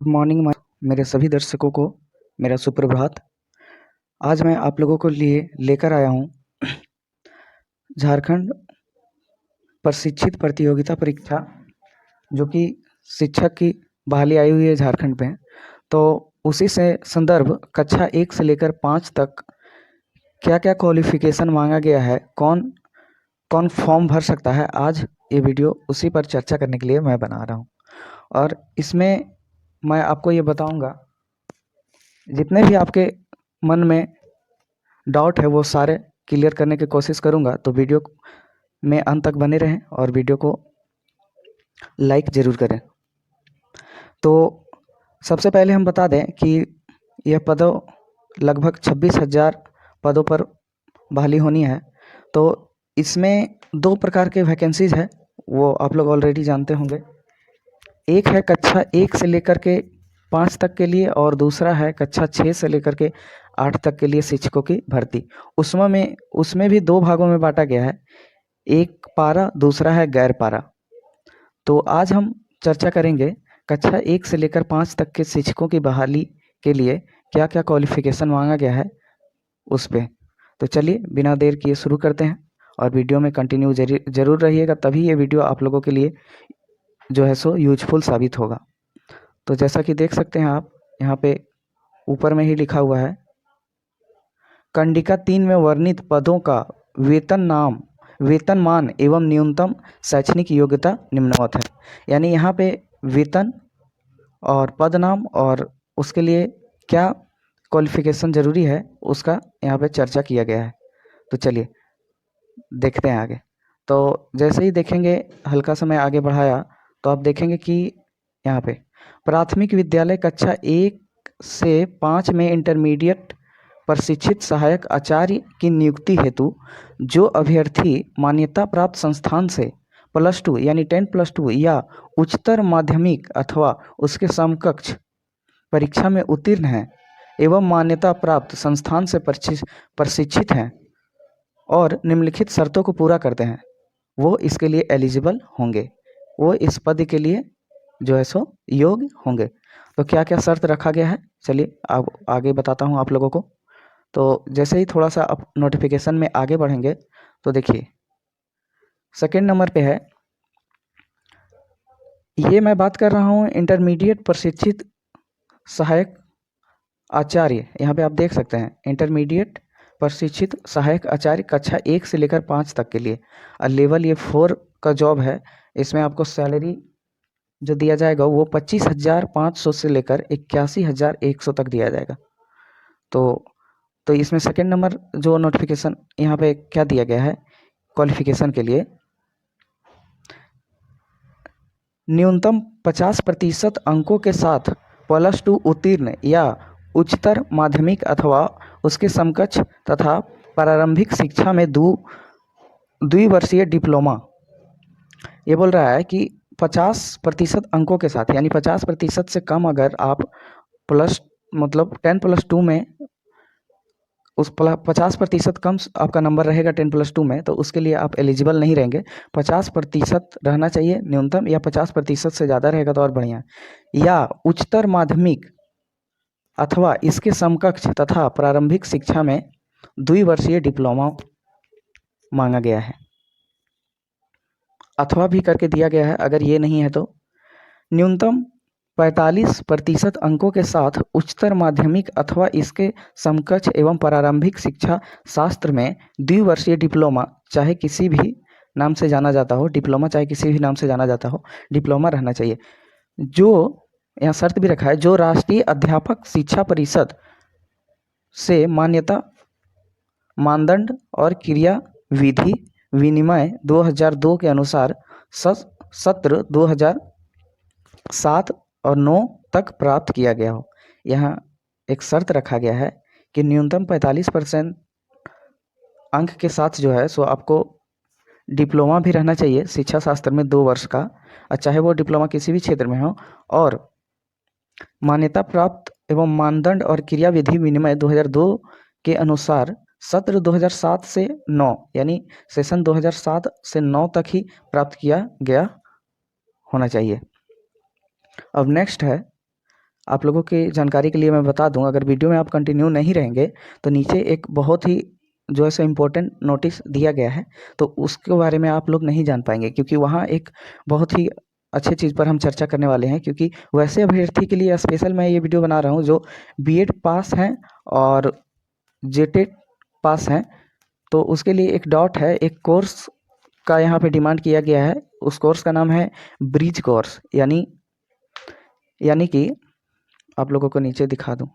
Good morning मेरे सभी दर्शकों को मेरा सुप्रभात। आज मैं आप लोगों को लिए लेकर आया हूँ झारखंड प्रशिक्षित प्रतियोगिता परीक्षा, जो कि शिक्षक की बहाली आई हुई है झारखंड में। तो उसी से संदर्भ कक्षा 1 से लेकर 5 तक क्या क्या क्वालिफिकेशन मांगा गया है, कौन कौन फॉर्म भर सकता है, आज ये वीडियो उसी पर चर्चा करने के लिए मैं बना रहा हूँ। और इसमें मैं आपको ये बताऊंगा, जितने भी आपके मन में डाउट है वो सारे क्लियर करने की कोशिश करूंगा। तो वीडियो में अंत तक बने रहें और वीडियो को लाइक ज़रूर करें। तो सबसे पहले हम बता दें कि यह पदों लगभग 26,000 पदों पर बहाली होनी है। तो इसमें 2 प्रकार के वैकेंसीज है, वो आप लोग ऑलरेडी जानते होंगे। एक है कक्षा 1 से लेकर के 5 तक के लिए और दूसरा है कक्षा 6 से लेकर के 8 तक के लिए शिक्षकों की भर्ती। उसमें भी 2 भागों में बांटा गया है, एक पारा, दूसरा है गैर पारा। तो आज हम चर्चा करेंगे कक्षा 1 से लेकर 5 तक के शिक्षकों की बहाली के लिए क्या क्या क्वालिफिकेशन मांगा गया है उस पे। तो चलिए बिना देर किए शुरू करते हैं और वीडियो में कंटिन्यू जरूर रहिएगा, तभी ये वीडियो आप लोगों के लिए जो है सो यूजफुल साबित होगा। तो जैसा कि देख सकते हैं आप, यहाँ पे ऊपर में ही लिखा हुआ है, कंडिका 3 में वर्णित पदों का वेतनमान एवं न्यूनतम शैक्षणिक योग्यता निम्नवत है। यानी यहाँ पे वेतन और पद नाम और उसके लिए क्या क्वालिफिकेशन जरूरी है उसका यहाँ पे चर्चा किया गया है। तो चलिए देखते हैं आगे। तो जैसे ही देखेंगे, हल्का सा मैं आगे बढ़ाया तो आप देखेंगे कि यहाँ पे प्राथमिक विद्यालय कक्षा 1 से 5 में इंटरमीडिएट प्रशिक्षित सहायक आचार्य की नियुक्ति हेतु जो अभ्यर्थी मान्यता प्राप्त संस्थान से +2 यानी 10+2 या उच्चतर माध्यमिक अथवा उसके समकक्ष परीक्षा में उत्तीर्ण हैं एवं मान्यता प्राप्त संस्थान से प्रशिक्षित हैं और निम्नलिखित शर्तों को पूरा करते हैं, वो इसके लिए एलिजिबल होंगे, वो इस पद के लिए जो है सो योग्य होंगे। तो क्या क्या शर्त रखा गया है, चलिए अब आगे बताता हूँ आप लोगों को। तो जैसे ही थोड़ा सा आप नोटिफिकेशन में आगे बढ़ेंगे तो देखिए सेकेंड नंबर पे है, ये मैं बात कर रहा हूँ इंटरमीडिएट प्रशिक्षित सहायक आचार्य। यहाँ पे आप देख सकते हैं इंटरमीडिएट प्रशिक्षित सहायक आचार्य कक्षा 1 से लेकर 5 तक के लिए। और लेवल ये 4 का जॉब है। इसमें आपको सैलरी जो दिया जाएगा वो 25,500 से लेकर 81,100 तक दिया जाएगा। तो इसमें सेकेंड नंबर जो नोटिफिकेशन यहाँ पे क्या दिया गया है क्वालिफिकेशन के लिए, न्यूनतम 50% अंकों के साथ +2 उत्तीर्ण या उच्चतर माध्यमिक अथवा उसके समकक्ष तथा प्रारंभिक शिक्षा में द्विवर्षीय डिप्लोमा। ये बोल रहा है कि 50% अंकों के साथ, यानी 50% से कम अगर आप प्लस मतलब 10+2 में उस 50% कम आपका नंबर रहेगा 10+2 में, तो उसके लिए आप एलिजिबल नहीं रहेंगे। 50% रहना चाहिए न्यूनतम, या 50% से ज़्यादा रहेगा तो और बढ़िया। या उच्चतर माध्यमिक अथवा इसके समकक्ष तथा प्रारंभिक शिक्षा में द्विवर्षीय डिप्लोमा मांगा गया है, अथवा भी करके दिया गया है। अगर ये नहीं है तो न्यूनतम 45% अंकों के साथ उच्चतर माध्यमिक अथवा इसके समकक्ष एवं प्रारंभिक शिक्षा शास्त्र में द्विवर्षीय डिप्लोमा, चाहे किसी भी नाम से जाना जाता हो, डिप्लोमा चाहे किसी भी नाम से जाना जाता हो, डिप्लोमा रहना चाहिए। जो यहाँ शर्त भी रखा है, जो राष्ट्रीय अध्यापक शिक्षा परिषद से मान्यता मानदंड और क्रिया विधि विनिमय 2002 के अनुसार सत्र 2007 और 9 तक प्राप्त किया गया हो। यहाँ एक शर्त रखा गया है कि न्यूनतम 45% अंक के साथ जो है सो आपको डिप्लोमा भी रहना चाहिए शिक्षा शास्त्र में 2 वर्ष का, और चाहे वो डिप्लोमा किसी भी क्षेत्र में हो, और मान्यता प्राप्त एवं मानदंड और क्रिया विधि विनिमय 2002 के अनुसार सत्र 2007 से 9 यानी सेशन 2007 से 9 तक ही प्राप्त किया गया होना चाहिए। अब नेक्स्ट है आप लोगों की जानकारी के लिए मैं बता दूं, अगर वीडियो में आप कंटिन्यू नहीं रहेंगे तो नीचे एक बहुत ही जो है सो इम्पोर्टेंट नोटिस दिया गया है, तो उसके बारे में आप लोग नहीं जान पाएंगे, क्योंकि वहाँ एक बहुत ही अच्छे चीज़ पर हम चर्चा करने वाले हैं। क्योंकि वैसे अभ्यर्थी के लिए स्पेशल मैं ये वीडियो बना रहा हूँ जो बीएड पास हैं और जेटेट पास हैं, तो उसके लिए एक डॉट है, एक कोर्स का यहाँ पे डिमांड किया गया है। उस कोर्स का नाम है ब्रिज कोर्स, यानी कि आप लोगों को नीचे दिखा दूं,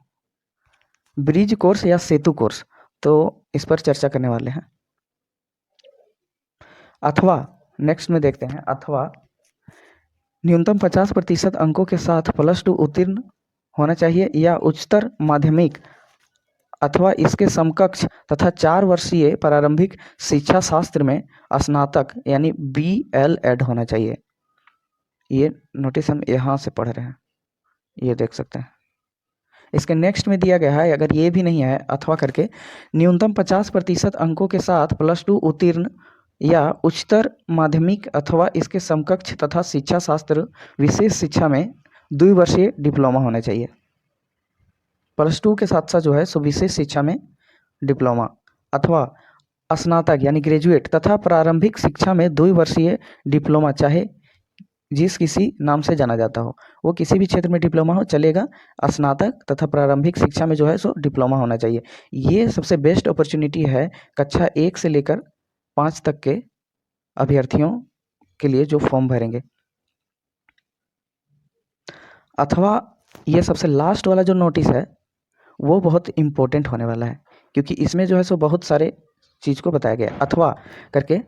ब्रिज कोर्स या सेतु कोर्स, तो इस पर चर्चा करने वाले हैं। अथवा नेक्स्ट में देखते हैं, अथवा न्यूनतम 50% अंकों के साथ +2 उत्तीर्ण होना चाहिए या उच्चतर माध्यमिक अथवा इसके समकक्ष तथा 4 वर्षीय प्रारंभिक शिक्षा शास्त्र में स्नातक यानी BLEd होना चाहिए। ये नोटिस हम यहाँ से पढ़ रहे हैं, ये देख सकते हैं। इसके नेक्स्ट में दिया गया है, अगर ये भी नहीं है अथवा करके, न्यूनतम 50% अंकों के साथ +2 उत्तीर्ण या उच्चतर माध्यमिक अथवा इसके समकक्ष तथा शिक्षा शास्त्र विशेष शिक्षा में द्विवर्षीय डिप्लोमा होना चाहिए। +2 के साथ साथ जो है सो विशेष शिक्षा में डिप्लोमा अथवा स्नातक यानी ग्रेजुएट तथा प्रारंभिक शिक्षा में द्विवर्षीय डिप्लोमा, चाहे जिस किसी नाम से जाना जाता हो, वो किसी भी क्षेत्र में डिप्लोमा हो चलेगा। स्नातक तथा प्रारंभिक शिक्षा में जो है सो डिप्लोमा होना चाहिए। ये सबसे बेस्ट अपॉर्चुनिटी है कक्षा 1 से लेकर 5 तक के अभ्यर्थियों के लिए जो फॉर्म भरेंगे। अथवा ये सबसे लास्ट वाला जो नोटिस है वो बहुत इम्पोर्टेंट होने वाला है, क्योंकि इसमें जो है सो बहुत सारे चीज़ को बताया गया। अथवा करके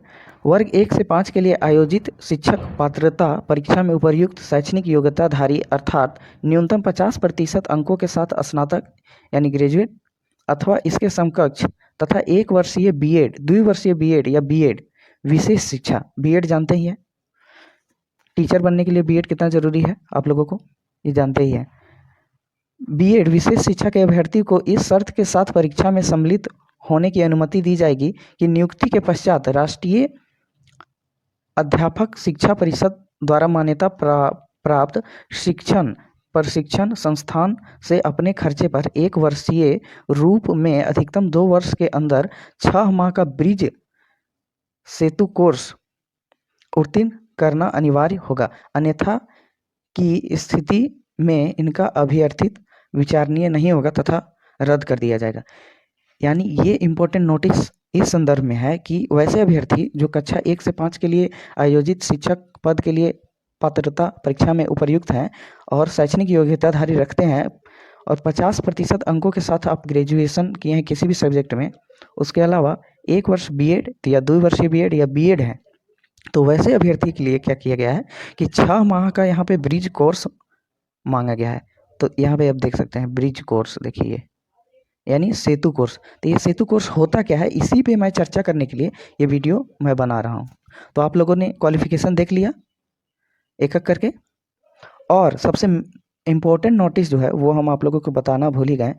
वर्ग 1 से 5 के लिए आयोजित शिक्षक पात्रता परीक्षा में उपर्युक्त शैक्षणिक योग्यताधारी अर्थात न्यूनतम 50% अंकों के साथ स्नातक यानी ग्रेजुएट अथवा इसके समकक्ष तथा 1 वर्षीय बीएड, द्विवर्षीय बीएड या बीएड विशेष शिक्षा, बीएड जानते ही हैं, टीचर बनने के लिए बीएड कितना जरूरी है आप लोगों को ये जानते ही हैं। बीएड विशेष शिक्षा के अभ्यर्थी को इस शर्त के साथ परीक्षा में सम्मिलित होने की अनुमति दी जाएगी कि नियुक्ति के पश्चात राष्ट्रीय अध्यापक शिक्षा परिषद द्वारा मान्यता प्राप्त प्रशिक्षण संस्थान से अपने खर्चे पर 1 वर्षीय रूप में अधिकतम 2 वर्ष के अंदर 6 माह का ब्रिज सेतु कोर्स उत्तीर्ण करना अनिवार्य होगा, अन्यथा की स्थिति में इनका अभ्यर्थित विचारणीय नहीं होगा तथा रद्द कर दिया जाएगा। यानी ये इम्पोर्टेंट नोटिस इस संदर्भ में है कि वैसे अभ्यर्थी जो कक्षा 1 से 5 के लिए आयोजित शिक्षक पद के लिए पात्रता परीक्षा में उपर्युक्त हैं और शैक्षणिक योग्यताधारी रखते हैं और 50% अंकों के साथ आप ग्रेजुएशन किए हैं किसी भी सब्जेक्ट में, उसके अलावा 1 वर्ष बीएड या 2 वर्षीय बीएड या बीएड है, तो वैसे अभ्यर्थी के लिए क्या किया गया है कि 6 माह का यहाँ पे ब्रिज कोर्स मांगा गया है। तो यहाँ पे आप देख सकते हैं ब्रिज कोर्स, देखिए यानी सेतु कोर्स। तो ये सेतु कोर्स होता क्या है, इसी पे मैं चर्चा करने के लिए ये वीडियो मैं बना रहा हूँ। तो आप लोगों ने क्वालिफिकेशन देख लिया एक एक करके, और सबसे इम्पोर्टेंट नोटिस जो है वो हम आप लोगों को बताना भूल ही गए।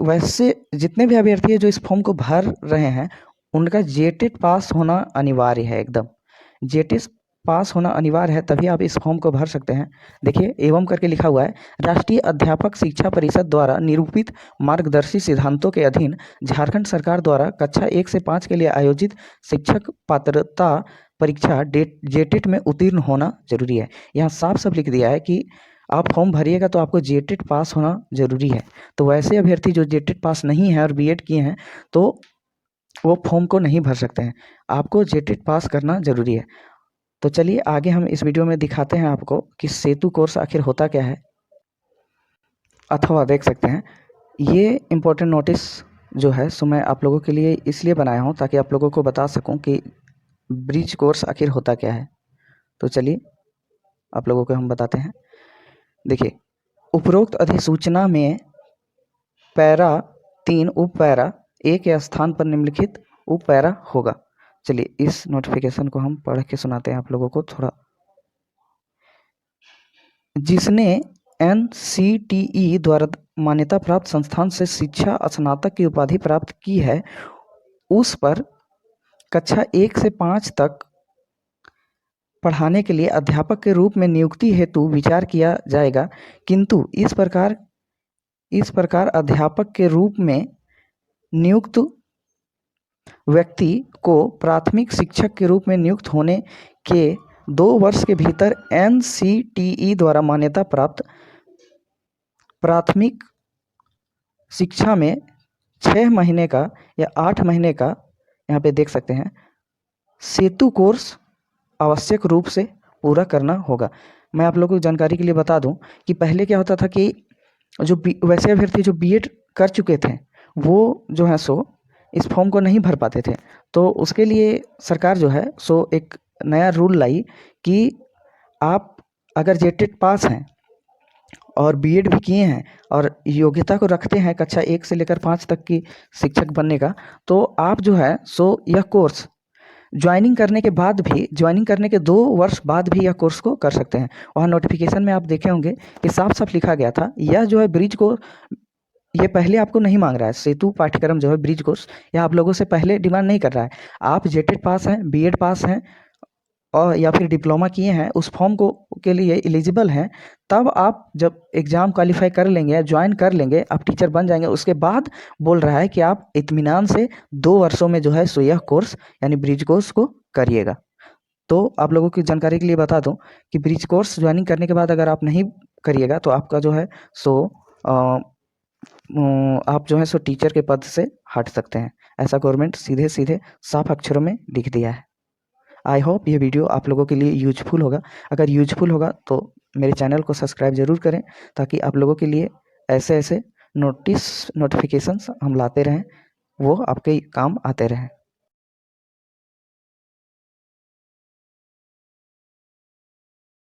वैसे जितने भी अभ्यर्थी जो इस फॉर्म को भर रहे हैं उनका जेटेट पास होना अनिवार्य है, एकदम जेटेट पास होना अनिवार्य है, तभी आप इस फॉर्म को भर सकते हैं। देखिए एवं करके लिखा हुआ है, राष्ट्रीय अध्यापक शिक्षा परिषद द्वारा निरूपित मार्गदर्शी सिद्धांतों के अधीन झारखंड सरकार द्वारा कक्षा 1 से 5 के लिए आयोजित शिक्षक पात्रता परीक्षा जेटेट में उत्तीर्ण होना जरूरी है। यहाँ साफ साफ लिख दिया है कि आप फॉर्म भरिएगा तो आपको जेटेट पास होना जरूरी है। तो वैसे अभ्यर्थी जो जेटेट पास नहीं है और बीएड किए हैं तो वो फॉर्म को नहीं भर सकते हैं, आपको जेटेट पास करना जरूरी है। तो चलिए आगे हम इस वीडियो में दिखाते हैं आपको कि सेतु कोर्स आखिर होता क्या है। अथवा देख सकते हैं ये इम्पोर्टेंट नोटिस जो है सो मैं आप लोगों के लिए इसलिए बनाया हूँ ताकि आप लोगों को बता सकूँ कि ब्रिज कोर्स आखिर होता क्या है। तो चलिए आप लोगों को हम बताते हैं। देखिए उपरोक्त अधिसूचना में पैरा 3 उप पैरा 1 के स्थान पर निम्नलिखित उप पैरा होगा। चलिए इस नोटिफिकेशन को हम पढ़ के सुनाते हैं आप लोगों को थोड़ा। जिसने NCTE द्वारा मान्यता प्राप्त संस्थान से शिक्षा स्नातक की उपाधि प्राप्त की है उस पर कक्षा 1 से 5 तक पढ़ाने के लिए अध्यापक के रूप में नियुक्ति हेतु विचार किया जाएगा, किंतु इस प्रकार अध्यापक के रूप में नियुक्त व्यक्ति को प्राथमिक शिक्षक के रूप में नियुक्त होने के 2 वर्ष के भीतर NCTE द्वारा मान्यता प्राप्त प्राथमिक शिक्षा में 6 महीने का या 8 महीने का, यहाँ पे देख सकते हैं, सेतु कोर्स आवश्यक रूप से पूरा करना होगा। मैं आप लोगों को जानकारी के लिए बता दूं कि पहले क्या होता था कि जो वैसे अभ्यर्थी जो बीएड कर चुके थे वो जो है सो इस फॉर्म को नहीं भर पाते थे, तो उसके लिए सरकार जो है सो एक नया रूल लाई कि आप अगर जेटेट पास हैं और बीएड भी किए हैं और योग्यता को रखते हैं कक्षा 1 से लेकर 5 तक की शिक्षक बनने का, तो आप जो है सो यह कोर्स ज्वाइनिंग करने के बाद भी, ज्वाइनिंग करने के 2 वर्ष बाद भी यह कोर्स को कर सकते हैं। वहाँ नोटिफिकेशन में आप देखे होंगे कि साफ साफ लिखा गया था, यह जो है ब्रिज को ये पहले आपको नहीं मांग रहा है, सेतु पाठ्यक्रम जो है ब्रिज कोर्स यह आप लोगों से पहले डिमांड नहीं कर रहा है। आप जेटेट पास हैं, बीएड पास हैं और या फिर डिप्लोमा किए हैं, उस फॉर्म को के लिए एलिजिबल हैं, तब आप जब एग्ज़ाम क्वालिफाई कर लेंगे, ज्वाइन कर लेंगे, आप टीचर बन जाएंगे, उसके बाद बोल रहा है कि आप इत्मीनान से 2 वर्षों में जो है सो यह कोर्स यानी ब्रिज कोर्स को करिएगा। तो आप लोगों की जानकारी के लिए बता दूं कि ब्रिज कोर्स ज्वाइनिंग करने के बाद अगर आप नहीं करिएगा तो आपका जो है सो आप जो है सो टीचर के पद से हट सकते हैं। ऐसा गवर्नमेंट सीधे सीधे साफ अक्षरों में लिख दिया है। आई होप ये वीडियो आप लोगों के लिए यूजफुल होगा। अगर यूजफुल होगा तो मेरे चैनल को सब्सक्राइब ज़रूर करें, ताकि आप लोगों के लिए ऐसे ऐसे नोटिफिकेशंस हम लाते रहें, वो आपके काम आते रहें।